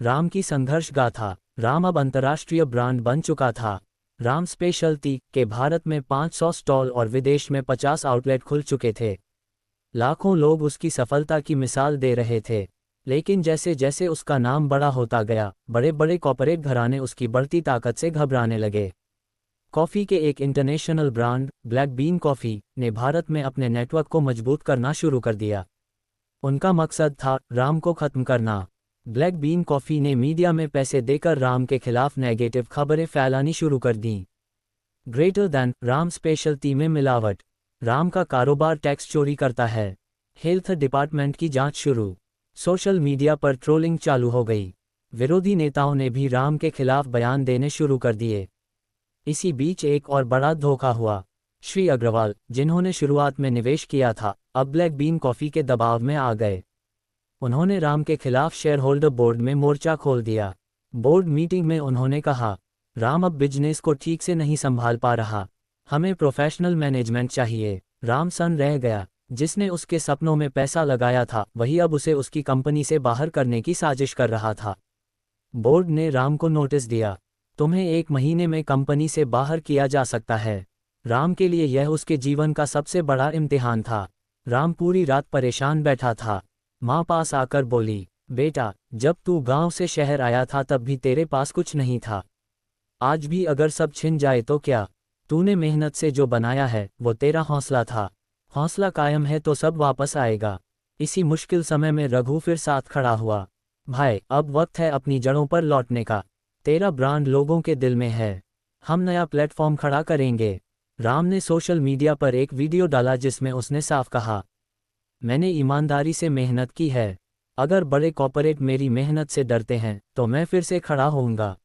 राम की संघर्ष गाथा। राम अब अंतर्राष्ट्रीय ब्रांड बन चुका था। राम स्पेशल टी के भारत में 500 स्टॉल और विदेश में 50 आउटलेट खुल चुके थे। लाखों लोग उसकी सफलता की मिसाल दे रहे थे। लेकिन जैसे जैसे उसका नाम बड़ा होता गया, बड़े बड़े कॉर्पोरेट घराने उसकी बढ़ती ताकत से घबराने लगे। कॉफ़ी के एक international brand, black bean coffee, ने भारत में अपने नेटवर्क को मजबूत करना शुरू कर दिया। उनका मकसद था राम को खत्म करना। ब्लैक बीन कॉफ़ी ने मीडिया में पैसे देकर राम के खिलाफ नेगेटिव खबरें फैलानी शुरू कर दीं। Greater than Ram special T में मिलावट। राम का कारोबार टैक्स चोरी करता है। हेल्थ डिपार्टमेंट की जांच शुरू। सोशल मीडिया पर ट्रोलिंग चालू हो गई। विरोधी नेताओं ने भी राम के खिलाफ बयान देने शुरू कर दिए। इसी बीच एक और बड़ा धोखा हुआ। श्री अग्रवाल, जिन्होंने शुरुआत में निवेश किया था, अब ब्लैक बीन कॉफ़ी के दबाव में आ गए। उन्होंने राम के खिलाफ शेयर होल्डर बोर्ड में मोर्चा खोल दिया। बोर्ड मीटिंग में उन्होंने कहा, राम अब बिजनेस को ठीक से नहीं संभाल पा रहा, हमें प्रोफेशनल मैनेजमेंट चाहिए। राम सन रह गया। जिसने उसके सपनों में पैसा लगाया था, वही अब उसे उसकी कंपनी से बाहर करने की साजिश कर रहा था। बोर्ड ने राम को नोटिस दिया, तुम्हें 1 महीने में कंपनी से बाहर किया जा सकता है। राम के लिए यह उसके जीवन का सबसे बड़ा इम्तिहान था। राम पूरी रात परेशान बैठा था। माँ पास आकर बोली, बेटा, जब तू गांव से शहर आया था तब भी तेरे पास कुछ नहीं था। आज भी अगर सब छिन जाए तो क्या? तूने मेहनत से जो बनाया है वो तेरा हौसला था। हौसला कायम है तो सब वापस आएगा। इसी मुश्किल समय में रघु फिर साथ खड़ा हुआ। भाई, अब वक्त है अपनी जड़ों पर लौटने का। तेरा ब्रांड लोगों के दिल में है। हम नया प्लेटफॉर्म खड़ा करेंगे। राम ने सोशल मीडिया पर एक वीडियो डाला जिसमें उसने साफ कहा, मैंने ईमानदारी से मेहनत की है। अगर बड़े कॉर्पोरेट मेरी मेहनत से डरते हैं तो मैं फिर से खड़ा होऊंगा।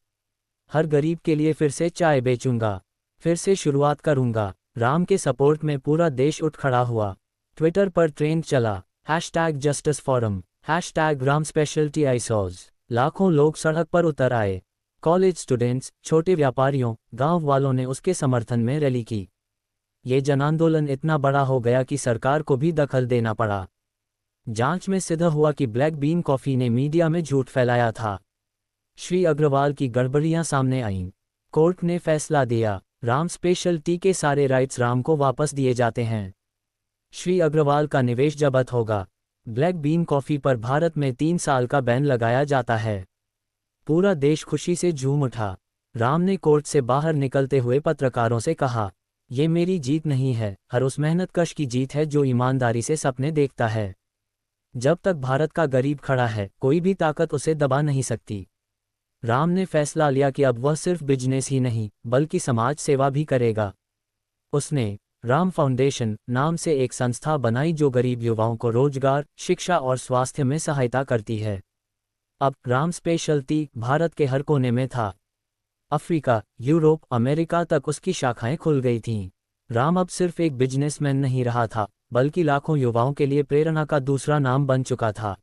हर गरीब के लिए फिर से चाय बेचूंगा। फिर से शुरुआत करूंगा। राम के सपोर्ट में पूरा देश उठ खड़ा हुआ। ट्विटर पर ट्रेंड चला, #JusticeForum, #RamSpecialtyISOS। लाखों लोग सड़क पर उतर आए। कॉलेज स्टूडेंट्स, छोटे व्यापारियों, गांव वालों ने उसके समर्थन में रैली की। ये जन आंदोलन इतना बड़ा हो गया कि सरकार को भी दखल देना पड़ा। जांच में सिद्ध हुआ कि ब्लैक बीन कॉफ़ी ने मीडिया में झूठ फैलाया था। श्री अग्रवाल की गड़बड़ियां सामने आईं। कोर्ट ने फैसला दिया, राम स्पेशल टी के सारे राइट्स राम को वापस दिए जाते हैं। श्री अग्रवाल का निवेश जब्त होगा। ब्लैक बीन कॉफ़ी पर भारत में 3 साल का बैन लगाया जाता है। पूरा देश खुशी से झूम उठा। राम ने कोर्ट से बाहर निकलते हुए पत्रकारों से कहा, ये मेरी जीत नहीं है, हर उस मेहनतकश की जीत है जो ईमानदारी से सपने देखता है। जब तक भारत का गरीब खड़ा है, कोई भी ताकत उसे दबा नहीं सकती। राम ने फैसला लिया कि अब वह सिर्फ बिजनेस ही नहीं, बल्कि समाज सेवा भी करेगा। उसने राम फाउंडेशन नाम से एक संस्था बनाई जो गरीब युवाओं को रोजगार, शिक्षा और स्वास्थ्य में सहायता करती है। अब राम स्पेशल टी भारत के हर कोने में था। अफ्रीका, यूरोप, अमेरिका तक उसकी शाखाएं खुल गई थीं। राम अब सिर्फ एक बिजनेसमैन नहीं रहा था, बल्कि लाखों युवाओं के लिए प्रेरणा का दूसरा नाम बन चुका था।